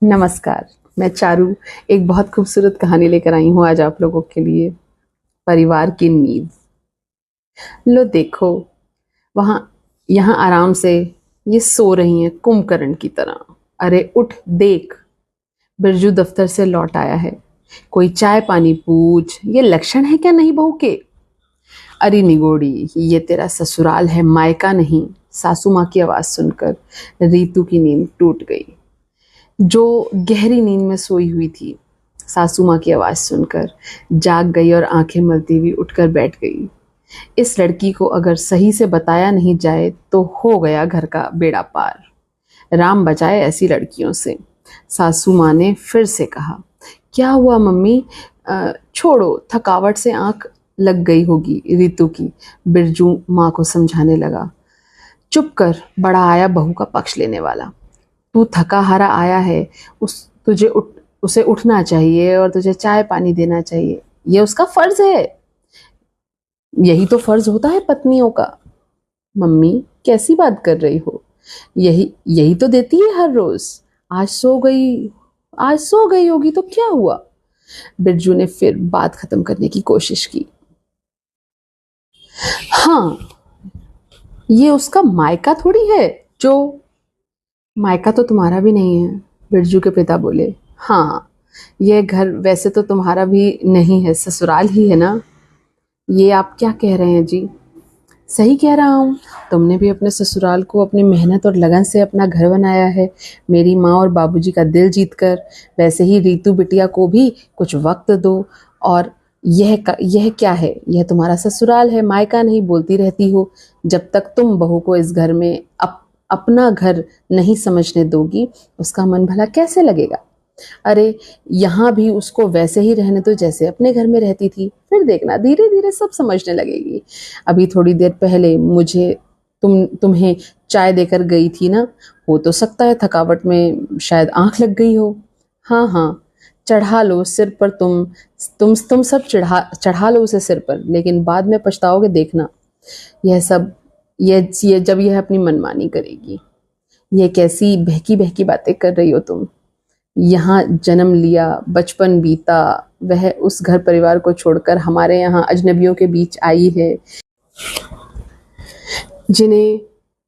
नमस्कार। मैं चारू एक बहुत खूबसूरत कहानी लेकर आई हूँ आज आप लोगों के लिए। परिवार की नींव। लो देखो, वहाँ यहाँ आराम से ये सो रही हैं कुंभकर्ण की तरह। अरे उठ देख, बिरजू दफ्तर से लौट आया है। कोई चाय पानी पूछ, ये लक्षण है क्या नहीं बहू के? अरे निगोड़ी, ये तेरा ससुराल है, मायका नहीं। सासू माँ की आवाज सुनकर रीतू की नींद टूट गई, जो गहरी नींद में सोई हुई थी। सासू माँ की आवाज़ सुनकर जाग गई और आंखें मलती हुई उठकर बैठ गई। इस लड़की को अगर सही से बताया नहीं जाए तो हो गया घर का बेड़ा पार। राम बचाए ऐसी लड़कियों से। सासू माँ ने फिर से कहा, क्या हुआ मम्मी? छोड़ो, थकावट से आंख लग गई होगी रीतू की। बिरजू माँ को समझाने लगा। चुप कर, बड़ा आया बहू का पक्ष लेने वाला। तू थका हारा आया है, उसे उठना चाहिए और तुझे चाय पानी देना चाहिए। ये उसका फर्ज है। यही तो फर्ज होता है पत्नियों का। मम्मी कैसी बात कर रही हो? यही यही तो देती है हर रोज। आज सो गई होगी तो क्या हुआ? बिरजू ने फिर बात खत्म करने की कोशिश की। हाँ, ये उसका मायका थोड़ी है जो। मायका तो तुम्हारा भी नहीं है, बिरजू के पिता बोले। हाँ, यह घर वैसे तो तुम्हारा भी नहीं है, ससुराल ही है ना। ये आप क्या कह रहे हैं जी? सही कह रहा हूँ। तुमने भी अपने ससुराल को अपनी मेहनत और लगन से अपना घर बनाया है, मेरी माँ और बाबूजी का दिल जीत कर। वैसे ही रीतू बिटिया को भी कुछ वक्त दो। और यह क्या है? यह तुम्हारा ससुराल है, मायका नहीं बोलती रहती हो। जब तक तुम बहू को इस घर में अपना घर नहीं समझने दोगी, उसका मन भला कैसे लगेगा? अरे यहाँ भी उसको वैसे ही रहने दो जैसे अपने घर में रहती थी, फिर देखना धीरे धीरे सब समझने लगेगी। अभी थोड़ी देर पहले मुझे तुम्हें चाय देकर गई थी ना। हो तो सकता है थकावट में शायद आंख लग गई हो। हाँ हाँ, चढ़ा लो सिर पर। तुम सब चढ़ा लो उसे सिर पर, लेकिन बाद में पछताओगे देखना। यह सब ये जब यह अपनी मनमानी करेगी। ये कैसी बहकी बहकी बातें कर रही हो तुम? यहाँ जन्म लिया, बचपन बीता, वह उस घर परिवार को छोड़कर हमारे यहाँ अजनबियों के बीच आई है, जिन्हें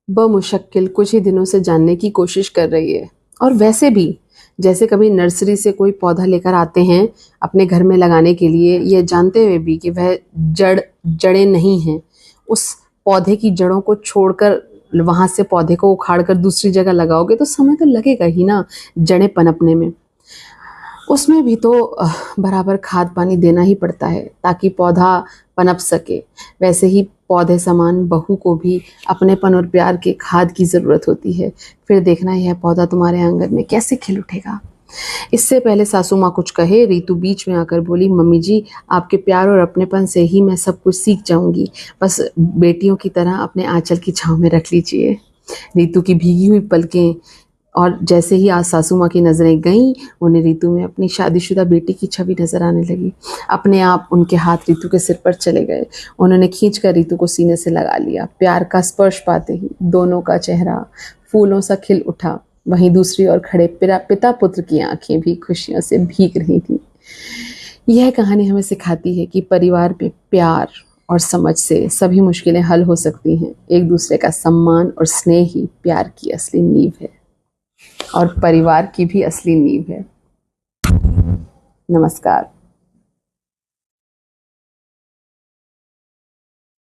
बमुश्किल कुछ ही दिनों से जानने की कोशिश कर रही है। और वैसे भी जैसे कभी नर्सरी से कोई पौधा लेकर आते हैं अपने घर में लगाने के लिए, ये जानते हुए भी कि वह जड़ें नहीं हैं। उस पौधे की जड़ों को छोड़कर वहां से पौधे को उखाड़ कर दूसरी जगह लगाओगे तो समय तो लगेगा ही ना जड़ें पनपने में। उसमें भी तो बराबर खाद पानी देना ही पड़ता है ताकि पौधा पनप सके। वैसे ही पौधे समान बहू को भी अपनेपन और प्यार के खाद की ज़रूरत होती है। फिर देखना यह पौधा तुम्हारे आंगन में कैसे खिल उठेगा। इससे पहले सासू माँ कुछ कहे, रीतू बीच में आकर बोली, मम्मी जी, आपके प्यार और अपनेपन से ही मैं सब कुछ सीख जाऊंगी। बस बेटियों की तरह अपने आंचल की छांव में रख लीजिए। रीतू की भीगी हुई पलकें और जैसे ही आज सासू माँ की नज़रें गईं, उन्हें रीतू में अपनी शादीशुदा बेटी की छवि नजर आने लगी। अपने आप उनके हाथ रीतू के सिर पर चले गए। उन्होंने खींचकर रीतू को सीने से लगा लिया। प्यार का स्पर्श पाते ही दोनों का चेहरा फूलों सा खिल उठा। वहीं दूसरी ओर खड़े पिता पुत्र की आंखें भी खुशियों से भीग रही थीं। यह कहानी हमें सिखाती है कि परिवार में प्यार और समझ से सभी मुश्किलें हल हो सकती हैं। एक दूसरे का सम्मान और स्नेह ही प्यार की असली नींव है और परिवार की भी असली नींव है। नमस्कार।